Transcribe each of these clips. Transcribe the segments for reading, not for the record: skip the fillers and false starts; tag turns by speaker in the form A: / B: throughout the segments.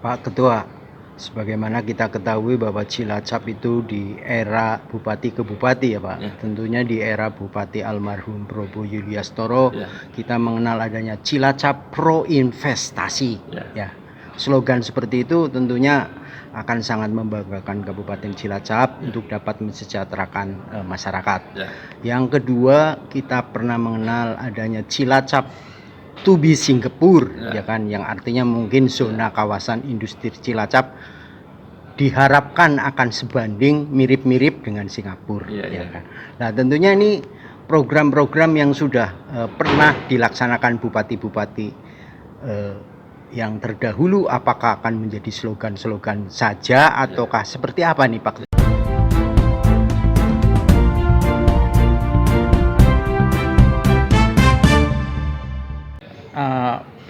A: Pak Ketua, sebagaimana kita ketahui bahwa Cilacap itu di era bupati ke bupati ya Pak. Ya. Tentunya di era Bupati almarhum Probo Yuliastoro, kita mengenal adanya Cilacap Pro Investasi. Ya. Slogan seperti itu tentunya akan sangat membanggakan Kabupaten Cilacap untuk dapat mensejahterakan masyarakat. Yang kedua, kita pernah mengenal adanya Cilacap to be Singapura, ya kan, yang artinya mungkin zona kawasan industri Cilacap diharapkan akan sebanding mirip-mirip dengan Singapura, ya kan. Nah, tentunya ini program-program yang sudah pernah dilaksanakan bupati-bupati yang terdahulu, apakah akan menjadi slogan-slogan saja ataukah seperti apa nih Pak?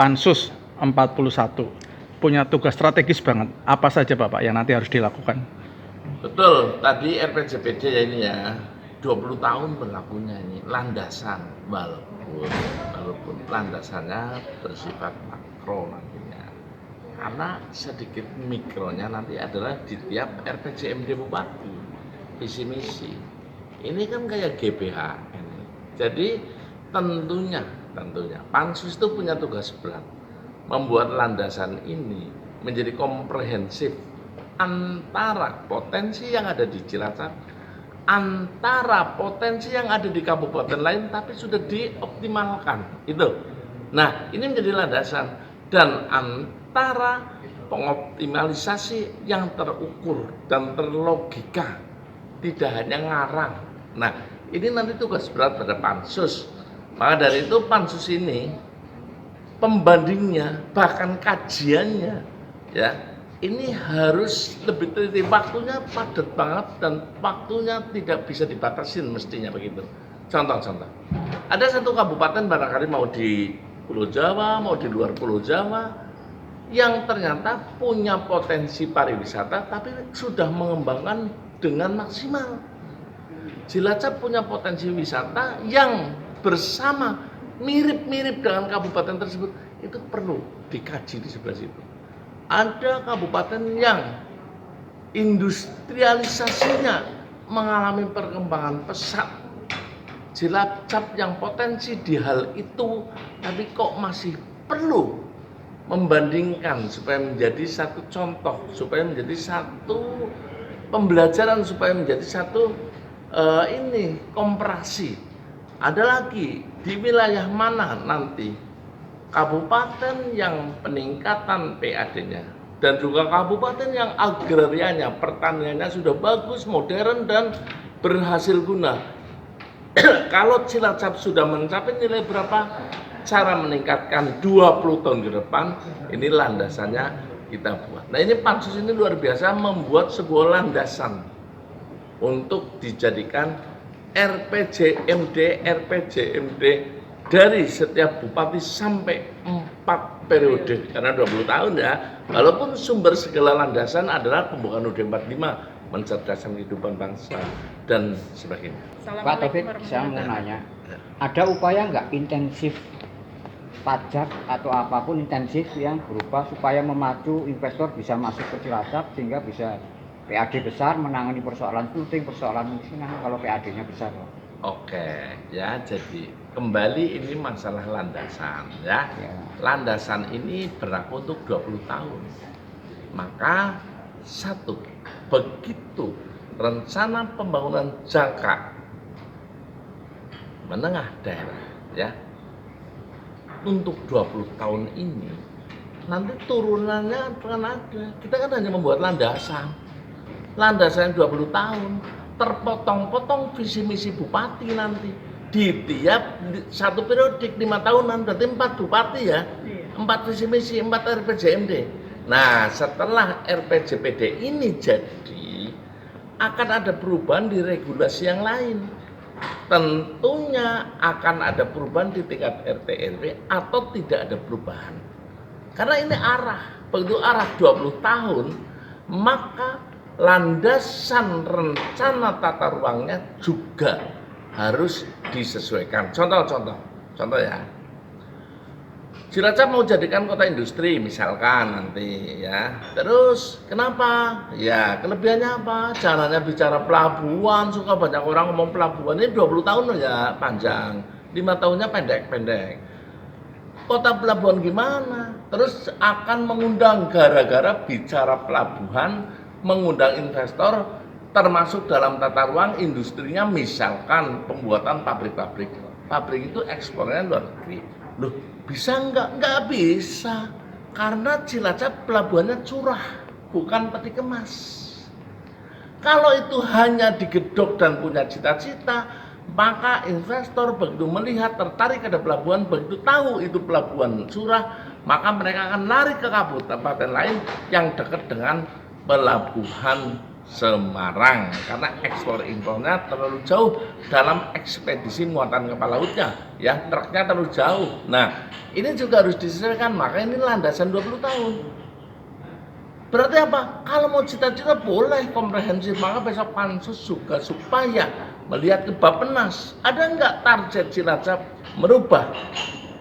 B: Pansus 41 punya tugas strategis banget. Apa saja Bapak yang nanti harus dilakukan?
C: Betul, tadi RPJPD ya ini ya 20 tahun berlakunya ini landasan, walaupun landasannya bersifat makro nantinya, karena sedikit mikronya nanti adalah di tiap RPJMD Bupati visi misi. Ini kan kayak GBHN, jadi tentunya Pansus itu punya tugas berat membuat landasan ini menjadi komprehensif antara potensi yang ada di Cilacap, antara potensi yang ada di kabupaten lain, tapi sudah dioptimalkan itu. Nah, ini menjadi landasan, dan antara pengoptimalisasi yang terukur dan terlogika, tidak hanya ngarang. Nah, ini nanti tugas berat pada Pansus. Maka dari itu Pansus ini pembandingnya, bahkan kajiannya, ya ini harus lebih teliti. Waktunya padat banget dan waktunya tidak bisa dibatasin mestinya begitu. Contoh-contoh, ada satu kabupaten barangkali mau di Pulau Jawa, mau di luar Pulau Jawa, yang ternyata punya potensi pariwisata tapi sudah mengembangkan dengan maksimal. Cilacap punya potensi wisata yang bersama mirip-mirip dengan kabupaten tersebut, itu perlu dikaji di sebelah situ. Ada kabupaten yang industrialisasinya mengalami perkembangan pesat, Cilacap yang potensi di hal itu, tapi kok masih perlu membandingkan supaya menjadi satu contoh, supaya menjadi satu pembelajaran, supaya menjadi satu komparasi. Ada lagi di wilayah mana nanti kabupaten yang peningkatan PAD-nya dan juga kabupaten yang agrarianya, pertaniannya sudah bagus, modern dan berhasil guna. Kalau Cilacap sudah mencapai nilai berapa, cara meningkatkan 20 tahun ke depan, ini landasannya kita buat. Nah, ini Pansus ini luar biasa membuat sebuah landasan untuk dijadikan RPJMD dari setiap bupati sampai 4 periode, karena 20 tahun ya, walaupun sumber segala landasan adalah pembukaan UUD 45, mencerdaskan kehidupan bangsa dan sebagainya.
D: Pak Taufik, saya mau nanya, ada upaya nggak intensif pajak atau apapun intensif yang berupa supaya memacu investor bisa masuk ke Cilacap sehingga bisa PAD besar menangani persoalan syuting, persoalan musiman kalau PAD-nya besar.
C: Oke, ya, jadi kembali ini masalah landasan ya. Landasan ini berlaku untuk 20 tahun. Maka satu, begitu rencana pembangunan jangka menengah daerah ya untuk 20 tahun ini, nanti turunannya akan ada. Kita kan hanya membuat landasan 20 tahun, terpotong-potong visi misi bupati nanti di tiap satu periodik 5 tahunan, berarti 4 bupati ya, 4 visi misi, 4 RPJMD. Nah, setelah RPJPD ini jadi, akan ada perubahan di regulasi yang lain. Tentunya akan ada perubahan di tingkat RT RW atau tidak ada perubahan. Karena ini arah, begitu arah 20 tahun, maka landasan rencana tata ruangnya juga harus disesuaikan. Contoh ya, Cilacap mau jadikan kota industri misalkan nanti ya. Terus kenapa? Ya kelebihannya apa? Jangannya bicara pelabuhan, suka banyak orang ngomong pelabuhan ini 20 tahun loh ya panjang, 5 tahunnya pendek-pendek. Kota pelabuhan gimana? Terus akan mengundang gara-gara bicara pelabuhan, mengundang investor termasuk dalam tata ruang industrinya misalkan pembuatan pabrik-pabrik. Pabrik itu ekspornya luar negeri. Loh, bisa nggak? Nggak bisa. Karena Cilacap pelabuhannya curah, bukan peti kemas. Kalau itu hanya digedok dan punya cita-cita, maka investor begitu melihat tertarik ada pelabuhan, begitu tahu itu pelabuhan curah, maka mereka akan lari ke kabupaten lain yang dekat dengan pelabuhan Semarang karena ekspor impornya terlalu jauh dalam ekspedisi muatan kapal lautnya ya, truknya terlalu jauh. Nah ini juga harus disesuaikan, maka ini landasan 20 tahun. Berarti apa? Kalau mau cita-cita boleh komprehensif, maka besok pansus juga supaya melihat ke Bappenas ada nggak target Cilacap merubah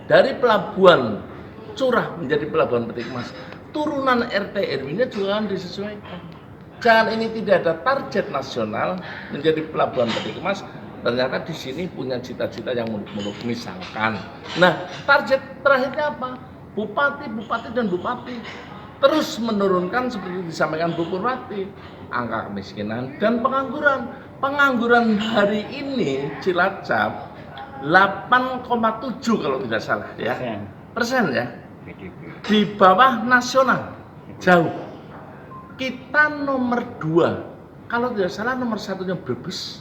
C: dari pelabuhan curah menjadi pelabuhan peti kemas. Turunan RT RW-nya juga akan disesuaikan. Jangan ini tidak ada target nasional menjadi pelabuhan peti kemas, ternyata di sini punya cita-cita yang muluk-muluk misalkan. Nah, target terakhirnya apa? Bupati dan bupati terus menurunkan seperti disampaikan Bu Purwati, angka kemiskinan dan pengangguran. Pengangguran hari ini Cilacap 8,7 kalau tidak salah ya. Persen ya. Di bawah nasional. Jauh. Kita nomor 2, kalau tidak salah nomor 1-nya Brebes,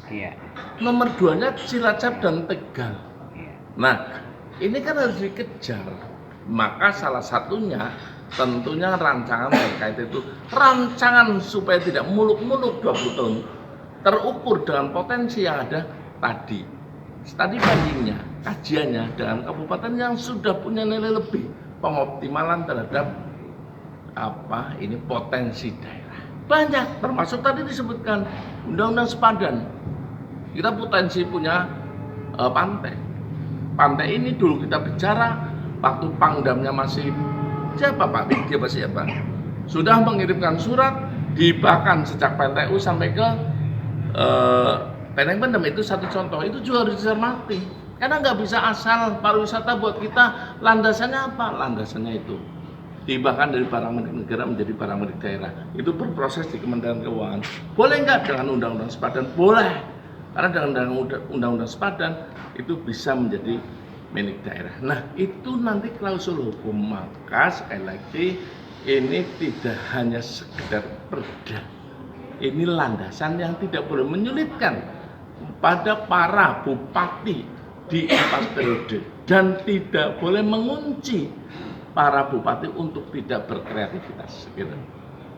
C: nomor 2-nya Cilacap dan Tegal. Nah, ini kan harus dikejar. Maka salah satunya tentunya rancangan terkait itu, rancangan supaya tidak muluk-muluk 20 tahun, terukur dengan potensi yang ada tadi. Study bandingnya, kajiannya dengan kabupaten yang sudah punya nilai lebih, pengoptimalan terhadap ini potensi daerah banyak, termasuk tadi disebutkan undang-undang sepadan. Kita potensi punya pantai ini dulu kita bicara waktu Pangdamnya masih siapa Pak Bidi siapa sudah mengirimkan surat bahkan sejak PTU sampai ke Peneng Pendem, itu satu contoh. Itu juga harus dicermati karena nggak bisa asal pariwisata buat kita. Landasannya apa? Landasannya itu bahkan dari barang milik negara menjadi barang milik daerah, itu berproses di Kementerian Keuangan. Boleh nggak dengan undang-undang sepadan? Boleh, karena dengan undang-undang sepadan itu bisa menjadi milik daerah. Nah itu nanti klausul hukum. Maka sekali lagi ini tidak hanya sekedar perda, ini landasan yang tidak boleh menyulitkan pada para bupati di 4 periode dan tidak boleh mengunci para bupati untuk tidak berkreativitas gitu.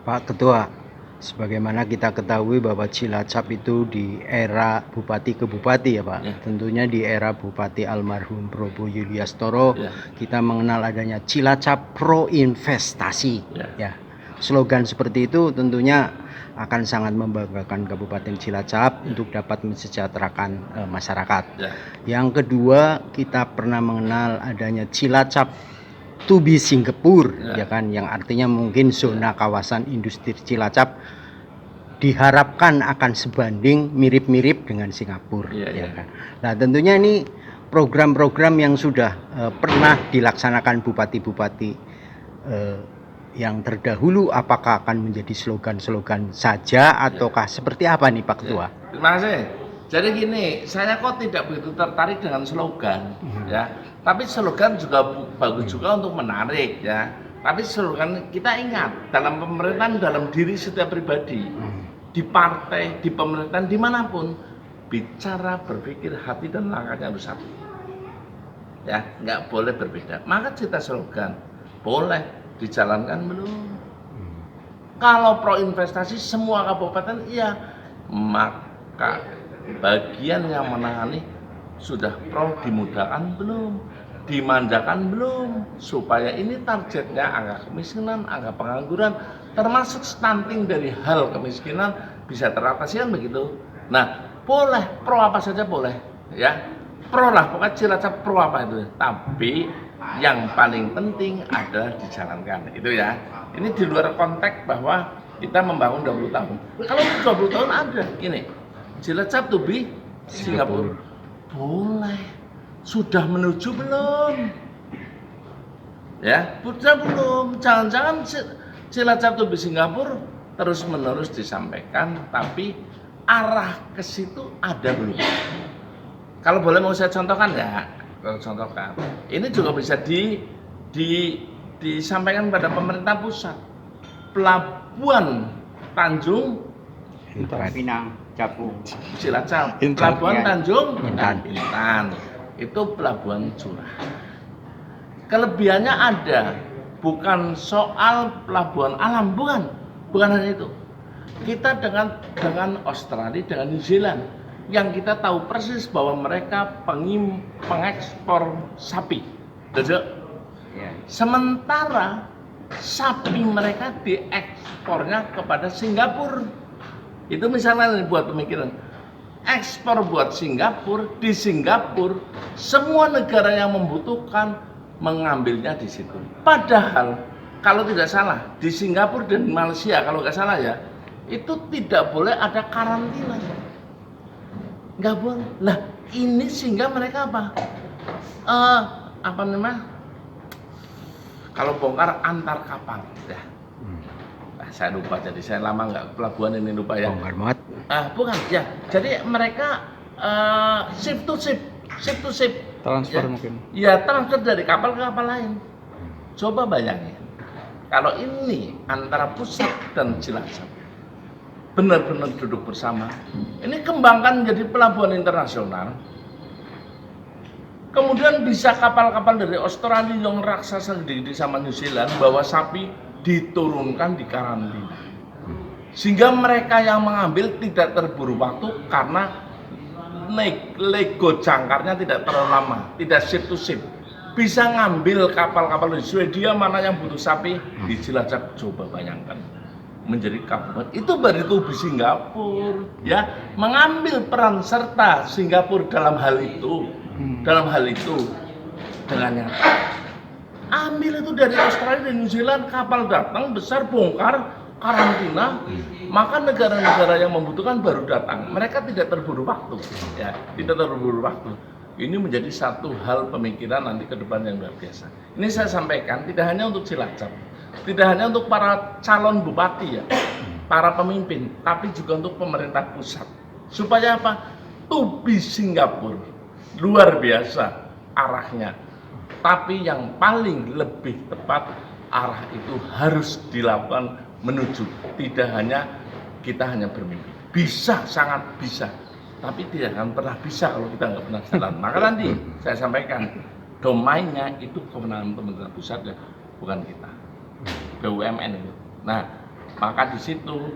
A: Pak Ketua, sebagaimana kita ketahui bahwa Cilacap itu di era bupati ke bupati ya Pak. Ya. Tentunya di era Bupati almarhum Probo Yuliastoro kita mengenal adanya Cilacap Pro Investasi. Ya. Slogan seperti itu tentunya akan sangat membanggakan Kabupaten Cilacap untuk dapat mensejahterakan masyarakat. Yang kedua, kita pernah mengenal adanya Cilacap to be Singapore ya kan, yang artinya mungkin zona kawasan industri Cilacap diharapkan akan sebanding mirip-mirip dengan Singapura ya kan. Nah, tentunya ini program-program yang sudah pernah dilaksanakan bupati-bupati yang terdahulu, apakah akan menjadi slogan-slogan saja ataukah seperti apa nih Pak Ketua?
C: Terima kasih. Jadi gini, saya kok tidak begitu tertarik dengan slogan ya. Tapi slogan juga bagus juga untuk menarik ya. Tapi slogan kita ingat dalam pemerintahan, dalam diri setiap pribadi, di partai, di pemerintahan, dimanapun, bicara, berpikir, hati dan langkahnya harus satu. Ya, nggak boleh berbeda. Maka cita slogan boleh dijalankan belum? Kalau pro investasi semua kabupaten iya, maka bagian yang menangani sudah pro dimudahkan belum, dimanjakan belum, supaya ini targetnya angka kemiskinan, angka pengangguran, termasuk stunting dari hal kemiskinan bisa teratasi kan begitu. Nah, boleh pro apa saja boleh, ya pro lah, pokoknya Cilacap pro apa itu. Tapi yang paling penting adalah dijalankan. Itu ya. Ini di luar konteks bahwa kita membangun 20 tahun. Kalau 20 tahun ada, gini, Cilacap to be Singapura. Boleh. Sudah menuju belum? Ya, sudah belum. Jangan-jangan Cilacap to be Singapura terus-menerus disampaikan, tapi arah ke situ ada belum? Kalau boleh mau saya contohkan ya, contohkan. Ini juga bisa disampaikan pada pemerintah pusat. Pelabuhan Tanjung
D: Pinang, Japung.
C: Cilacap,
B: Intan.
C: Pelabuhan
D: Ya.
C: Tanjung
A: Intan.
C: itu pelabuhan curah. Kelebihannya ada, bukan soal pelabuhan alam, bukan hanya itu. Kita dengan Australia, dengan New Zealand, yang kita tahu persis bahwa mereka pengekspor sapi, betul?
D: Ya.
C: Sementara sapi mereka diekspornya kepada Singapura. Itu misalnya buat pemikiran. Ekspor buat Singapura, di Singapura semua negara yang membutuhkan mengambilnya di situ. Padahal kalau tidak salah di Singapura dan Malaysia kalau nggak salah ya, itu tidak boleh ada karantina. Nggak boleh. Nah ini sehingga mereka apa namanya? Kalau bongkar antar kapal ya. Saya lupa, jadi saya lama nggak pelabuhan ini lupa ya.
A: Bongkar muat.
C: Bukan ya. Jadi mereka ship to ship.
B: Transfer
C: Ya.
B: mungkin.
C: Ya transfer dari kapal ke kapal lain. Coba bayangin, kalau ini antara pusat dan Cilacap benar-benar duduk bersama, ini kembangkan menjadi pelabuhan internasional. Kemudian bisa kapal-kapal dari Australia yang raksasa di sama New Zealand bawa sapi diturunkan di karantina. Sehingga mereka yang mengambil tidak terburu waktu karena lego jangkarnya tidak terlalu lama, tidak ship to ship. Bisa ngambil kapal-kapal dari Swedia mana yang butuh sapi di Cilacap. Coba bayangkan menjadi kabupaten itu baru itu di Singapura ya, mengambil peran serta Singapura dalam hal itu dengan nyata. Ambil itu dari Australia dan New Zealand, kapal datang besar bongkar karantina, maka negara-negara yang membutuhkan baru datang. Mereka tidak terburu waktu, ya, tidak terburu waktu. Ini menjadi satu hal pemikiran nanti ke depan yang luar biasa. Ini saya sampaikan tidak hanya untuk Cilacap, tidak hanya untuk para calon bupati ya, para pemimpin, tapi juga untuk pemerintah pusat. Supaya apa? To be Singapura, luar biasa arahnya. Tapi yang paling lebih tepat arah itu harus dilakukan menuju, tidak hanya kita hanya bermimpi. Bisa, sangat bisa, tapi tidak akan pernah bisa kalau kita nggak pernah jalan. Maka nanti saya sampaikan domainnya itu kewenangan pemerintah pusat ya, bukan kita. BUMN itu. Nah, maka di situ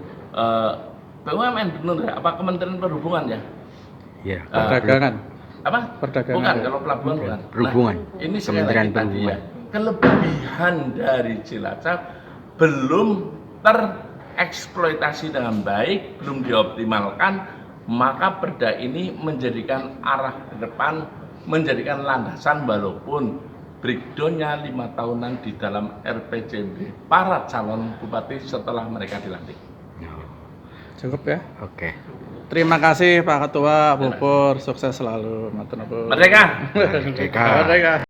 C: BUMN benar ya? Apa Kementerian Perhubungan ya?
A: Ya.
B: Perdagangan.
C: Apa?
B: Perdagangan.
C: Bukan, kalau pelabuhan bukan.
A: Perhubungan.
C: Nah, ini
A: Kementerian
C: tadi
A: Perhubungan.
C: ya, kelebihan dari Cilacap belum tereksploitasi dengan baik, belum dioptimalkan, maka perda ini menjadikan arah ke depan, menjadikan landasan walaupun breakdown-nya 5 tahunan di dalam RPJMD para calon bupati setelah mereka dilantik.
B: Cukup ya.
A: Oke.
B: Terima kasih Pak Ketua, Bu Pur, sukses selalu. Matur nuwun.
C: Merdeka!
A: Merdeka.
B: Merdeka.